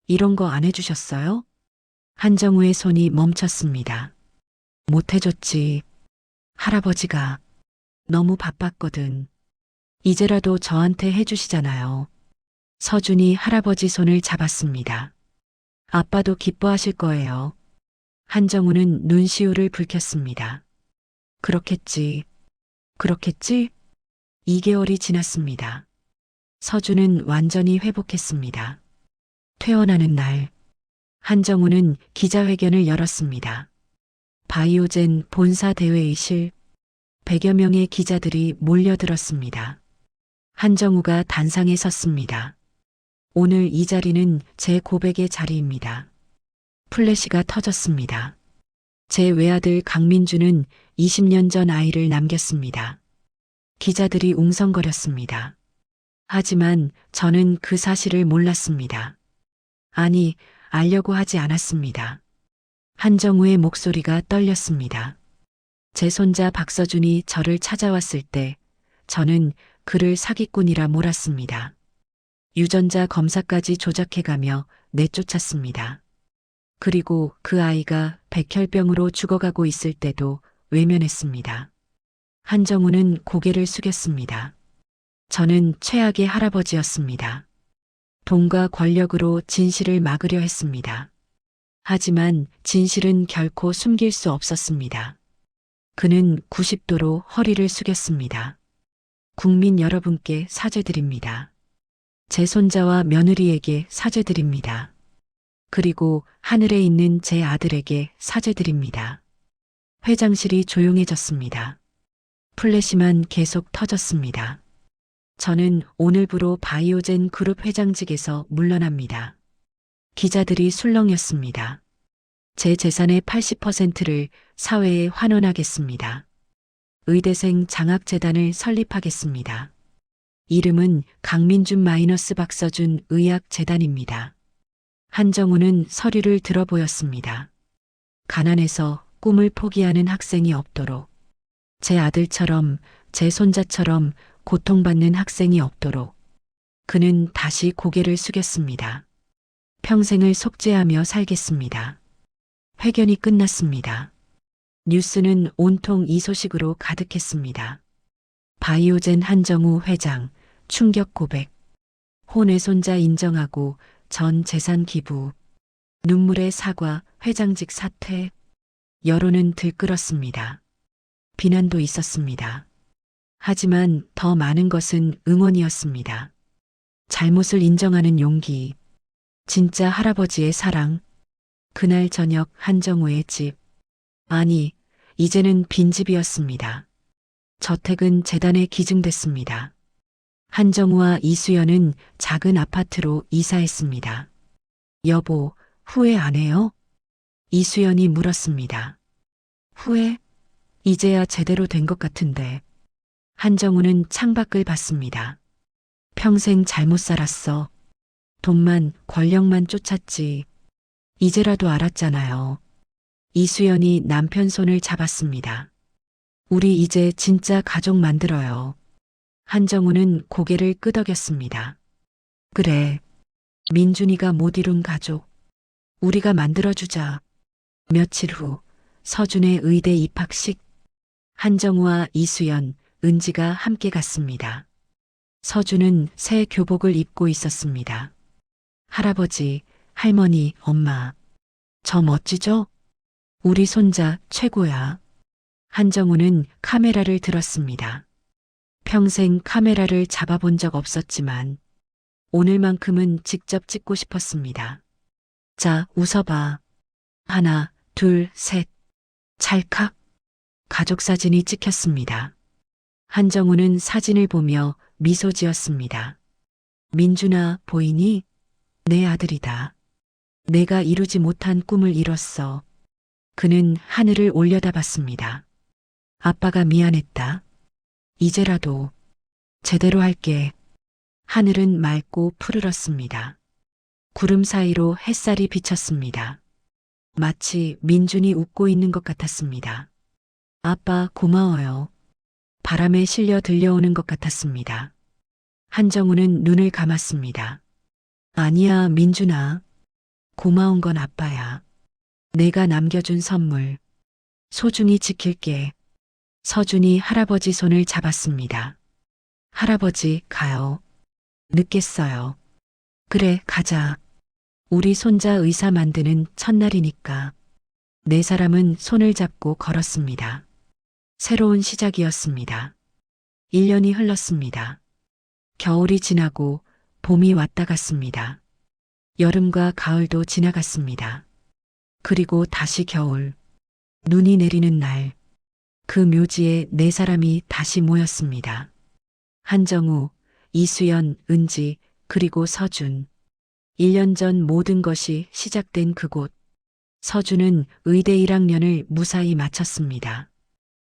이런 거 안 해주셨어요? 한정우의 손이 멈췄습니다. 못해줬지. 할아버지가 너무 바빴거든. 이제라도 저한테 해주시잖아요. 서준이 할아버지 손을 잡았습니다. 아빠도 기뻐하실 거예요. 한정우는 눈시울을 붉혔습니다. 그렇겠지. 그렇겠지? 2개월이 지났습니다. 서준은 완전히 회복했습니다. 퇴원하는 날, 한정우는 기자회견을 열었습니다. 바이오젠 본사 대회의실 100여 명의 기자들이 몰려들었습니다. 한정우가 단상에 섰습니다. 오늘 이 자리는 제 고백의 자리입니다. 플래시가 터졌습니다. 제 외아들 강민주는 20년 전 아이를 남겼습니다. 기자들이 웅성거렸습니다. 하지만 저는 그 사실을 몰랐습니다. 아니, 알려고 하지 않았습니다. 한정우의 목소리가 떨렸습니다. 제 손자 박서준이 저를 찾아왔을 때 저는 그를 사기꾼이라 몰았습니다. 유전자 검사까지 조작해가며 내쫓았습니다. 그리고 그 아이가 백혈병으로 죽어가고 있을 때도 외면했습니다. 한정우는 고개를 숙였습니다. 저는 최악의 할아버지였습니다. 돈과 권력으로 진실을 막으려 했습니다. 하지만 진실은 결코 숨길 수 없었습니다. 그는 90도로 허리를 숙였습니다. 국민 여러분께 사죄드립니다. 제 손자와 며느리에게 사죄드립니다. 그리고 하늘에 있는 제 아들에게 사죄드립니다. 회장실이 조용해졌습니다. 플래시만 계속 터졌습니다. 저는 오늘부로 바이오젠 그룹 회장직에서 물러납니다. 기자들이 술렁였습니다. 제 재산의 80%를 사회에 환원하겠습니다. 의대생 장학재단을 설립하겠습니다. 이름은 강민준 마이너스 박서준 의학재단입니다. 한정우는 서류를 들어 보였습니다. 가난해서 꿈을 포기하는 학생이 없도록, 제 아들처럼, 제 손자처럼 고통받는 학생이 없도록. 그는 다시 고개를 숙였습니다. 평생을 속죄하며 살겠습니다. 회견이 끝났습니다. 뉴스는 온통 이 소식으로 가득했습니다. 바이오젠 한정우 회장, 충격 고백. 혼외 손자 인정하고 전 재산 기부. 눈물의 사과, 회장직 사퇴. 여론은 들끓었습니다. 비난도 있었습니다. 하지만 더 많은 것은 응원이었습니다. 잘못을 인정하는 용기. 진짜 할아버지의 사랑. 그날 저녁 한정우의 집. 아니, 이제는 빈집이었습니다. 저택은 재단에 기증됐습니다. 한정우와 이수연은 작은 아파트로 이사했습니다. 여보, 후회 안 해요? 이수연이 물었습니다. 후회? 이제야 제대로 된 것 같은데. 한정우는 창밖을 봤습니다. 평생 잘못 살았어. 돈만, 권력만 쫓았지. 이제라도 알았잖아요. 이수연이 남편 손을 잡았습니다. 우리 이제 진짜 가족 만들어요. 한정우는 고개를 끄덕였습니다. 그래. 민준이가 못 이룬 가족. 우리가 만들어주자. 며칠 후 서준의 의대 입학식. 한정우와 이수연, 은지가 함께 갔습니다. 서준은 새 교복을 입고 있었습니다. 할아버지, 할머니, 엄마. 저 멋지죠? 우리 손자 최고야. 한정우는 카메라를 들었습니다. 평생 카메라를 잡아본 적 없었지만 오늘만큼은 직접 찍고 싶었습니다. 자, 웃어봐. 하나, 둘, 셋. 찰칵. 가족 사진이 찍혔습니다. 한정우는 사진을 보며 미소 지었습니다. 민준아, 보이니? 내 아들이다. 내가 이루지 못한 꿈을 이뤘어. 그는 하늘을 올려다봤습니다. 아빠가 미안했다. 이제라도 제대로 할게. 하늘은 맑고 푸르렀습니다. 구름 사이로 햇살이 비쳤습니다. 마치 민준이 웃고 있는 것 같았습니다. 아빠 고마워요. 바람에 실려 들려오는 것 같았습니다. 한정우는 눈을 감았습니다. 아니야, 민준아. 고마운 건 아빠야. 내가 남겨준 선물. 소중히 지킬게. 서준이 할아버지 손을 잡았습니다. 할아버지, 가요. 늦겠어요. 그래, 가자. 우리 손자 의사 만드는 첫날이니까. 네 사람은 손을 잡고 걸었습니다. 새로운 시작이었습니다. 1년이 흘렀습니다. 겨울이 지나고 봄이 왔다 갔습니다. 여름과 가을도 지나갔습니다. 그리고 다시 겨울. 눈이 내리는 날. 그 묘지에 네 사람이 다시 모였습니다. 한정우, 이수연, 은지, 그리고 서준. 1년 전 모든 것이 시작된 그곳. 서준은 의대 1학년을 무사히 마쳤습니다.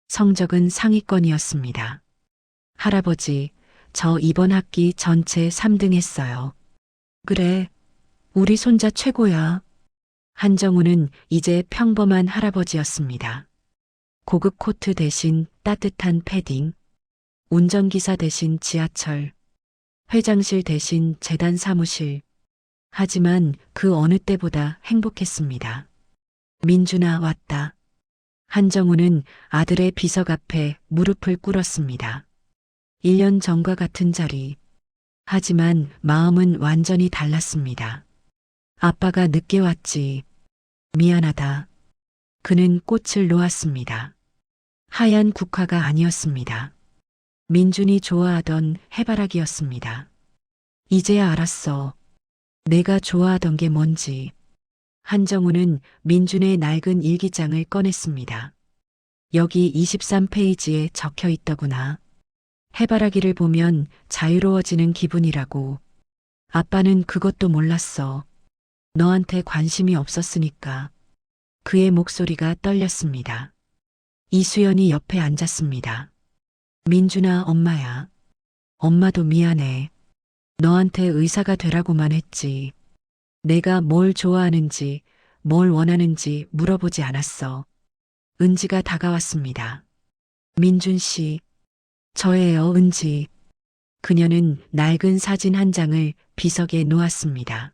성적은 상위권이었습니다. 할아버지, 저 이번 학기 전체 3등 했어요. 그래, 우리 손자 최고야. 한정우는 이제 평범한 할아버지였습니다. 고급 코트 대신 따뜻한 패딩, 운전기사 대신 지하철, 회장실 대신 재단 사무실. 하지만 그 어느 때보다 행복했습니다. 민준아, 왔다. 한정우는 아들의 비석 앞에 무릎을 꿇었습니다. 1년 전과 같은 자리. 하지만 마음은 완전히 달랐습니다. 아빠가 늦게 왔지. 미안하다. 그는 꽃을 놓았습니다. 하얀 국화가 아니었습니다. 민준이 좋아하던 해바라기였습니다. 이제야 알았어. 내가 좋아하던 게 뭔지. 한정우는 민준의 낡은 일기장을 꺼냈습니다. 여기 23페이지에 적혀 있더구나. 해바라기를 보면 자유로워지는 기분이라고. 아빠는 그것도 몰랐어. 너한테 관심이 없었으니까. 그의 목소리가 떨렸습니다. 이수연이 옆에 앉았습니다. 민준아, 엄마야. 엄마도 미안해. 너한테 의사가 되라고만 했지. 내가 뭘 좋아하는지, 뭘 원하는지 물어보지 않았어. 은지가 다가왔습니다. 민준 씨. 저예요, 은지. 그녀는 낡은 사진 한 장을 비석에 놓았습니다.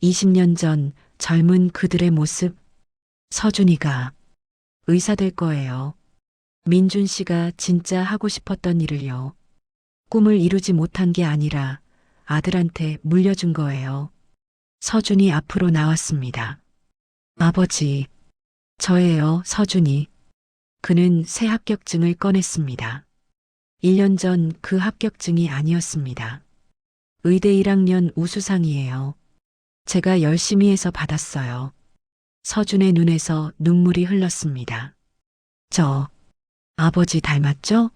20년 전 젊은 그들의 모습. 서준이가 의사 될 거예요. 민준 씨가 진짜 하고 싶었던 일을요. 꿈을 이루지 못한 게 아니라 아들한테 물려준 거예요. 서준이 앞으로 나왔습니다. 아버지, 저예요, 서준이. 그는 새 합격증을 꺼냈습니다. 1년 전 그 합격증이 아니었습니다. 의대 1학년 우수상이에요. 제가 열심히 해서 받았어요. 서준의 눈에서 눈물이 흘렀습니다. 저, 아버지 닮았죠?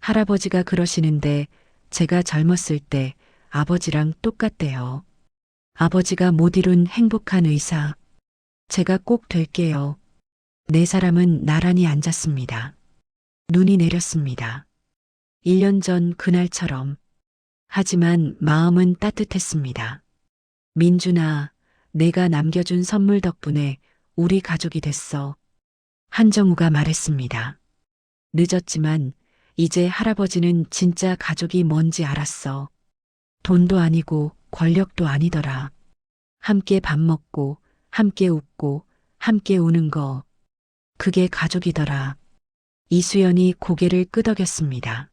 할아버지가 그러시는데 제가 젊었을 때 아버지랑 똑같대요. 아버지가 못 이룬 행복한 의사. 제가 꼭 될게요. 네 사람은 나란히 앉았습니다. 눈이 내렸습니다. 1년 전 그날처럼. 하지만 마음은 따뜻했습니다. 민준아, 내가 남겨준 선물 덕분에 우리 가족이 됐어. 한정우가 말했습니다. 늦었지만 이제 할아버지는 진짜 가족이 뭔지 알았어. 돈도 아니고 권력도 아니더라. 함께 밥 먹고, 함께 웃고, 함께 우는 거. 그게 가족이더라. 이수연이 고개를 끄덕였습니다.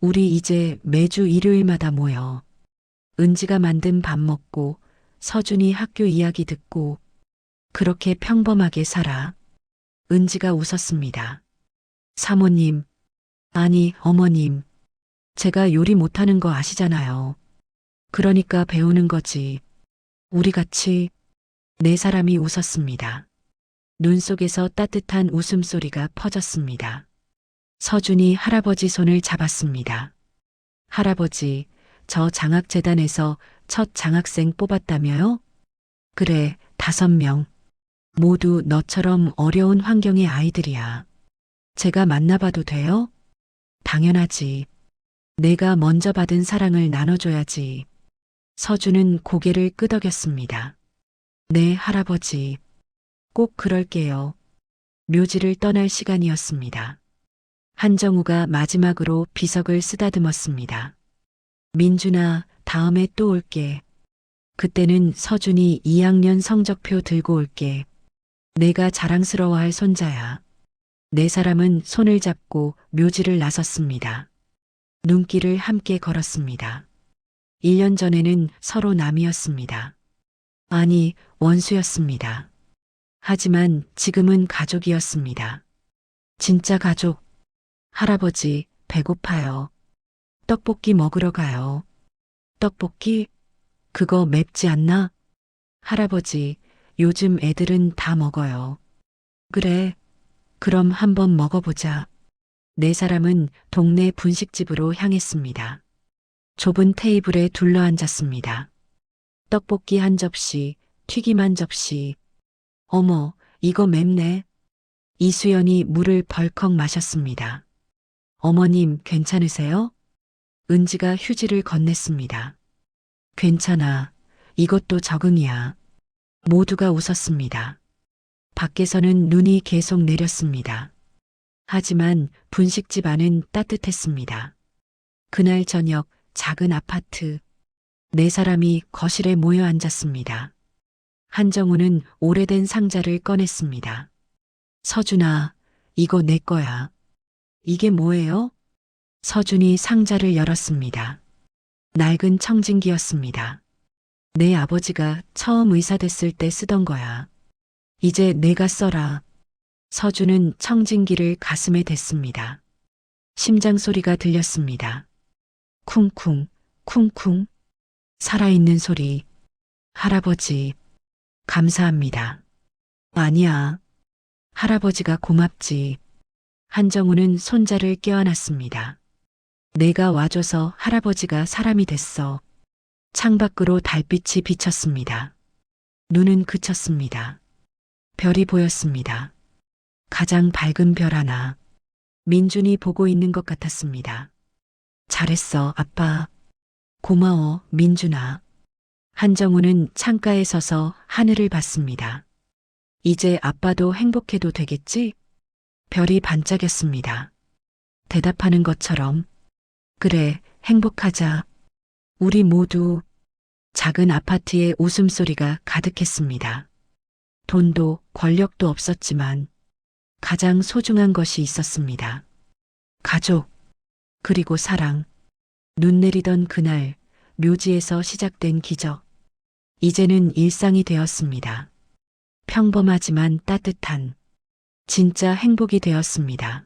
우리 이제 매주 일요일마다 모여. 은지가 만든 밥 먹고, 서준이 학교 이야기 듣고, 그렇게 평범하게 살아. 은지가 웃었습니다. 사모님, 아니, 어머님. 제가 요리 못하는 거 아시잖아요. 그러니까 배우는 거지. 우리 같이. 네 사람이 웃었습니다. 눈 속에서 따뜻한 웃음소리가 퍼졌습니다. 서준이 할아버지 손을 잡았습니다. 할아버지, 저 장학재단에서 첫 장학생 뽑았다며요? 그래, 5명. 모두 너처럼 어려운 환경의 아이들이야. 제가 만나봐도 돼요? 당연하지. 내가 먼저 받은 사랑을 나눠줘야지. 서준은 고개를 끄덕였습니다. 네, 할아버지. 꼭 그럴게요. 묘지를 떠날 시간이었습니다. 한정우가 마지막으로 비석을 쓰다듬었습니다. 민준아, 다음에 또 올게. 그때는 서준이 2학년 성적표 들고 올게. 내가 자랑스러워할 손자야. 네 사람은 손을 잡고 묘지를 나섰습니다. 눈길을 함께 걸었습니다. 1년 전에는 서로 남이었습니다. 아니, 원수였습니다. 하지만 지금은 가족이었습니다. 진짜 가족. 할아버지, 배고파요. 떡볶이 먹으러 가요. 떡볶이? 그거 맵지 않나? 할아버지, 요즘 애들은 다 먹어요. 그래, 그럼 한번 먹어보자. 네 사람은 동네 분식집으로 향했습니다. 좁은 테이블에 둘러앉았습니다. 떡볶이 한 접시, 튀김 한 접시. 어머, 이거 맵네. 이수연이 물을 벌컥 마셨습니다. 어머님, 괜찮으세요? 은지가 휴지를 건넸습니다. 괜찮아. 이것도 적응이야. 모두가 웃었습니다. 밖에서는 눈이 계속 내렸습니다. 하지만 분식집 안은 따뜻했습니다. 그날 저녁 작은 아파트. 네 사람이 거실에 모여 앉았습니다. 한정우는 오래된 상자를 꺼냈습니다. 서준아, 이거 내 거야. 이게 뭐예요? 서준이 상자를 열었습니다. 낡은 청진기였습니다. 내 아버지가 처음 의사 됐을 때 쓰던 거야. 이제 내가 써라. 서준은 청진기를 가슴에 댔습니다. 심장 소리가 들렸습니다. 쿵쿵, 쿵쿵. 살아있는 소리. 할아버지, 감사합니다. 아니야. 할아버지가 고맙지. 한정우는 손자를 껴안았습니다. 내가 와줘서 할아버지가 사람이 됐어. 창밖으로 달빛이 비쳤습니다. 눈은 그쳤습니다. 별이 보였습니다. 가장 밝은 별 하나. 민준이 보고 있는 것 같았습니다. 잘했어, 아빠. 고마워, 민준아. 한정우는 창가에 서서 하늘을 봤습니다. 이제 아빠도 행복해도 되겠지? 별이 반짝였습니다. 대답하는 것처럼. 그래, 행복하자. 우리 모두. 작은 아파트에 웃음소리가 가득했습니다. 돈도 권력도 없었지만 가장 소중한 것이 있었습니다. 가족, 그리고 사랑. 눈 내리던 그날, 묘지에서 시작된 기적. 이제는 일상이 되었습니다. 평범하지만 따뜻한, 진짜 행복이 되었습니다.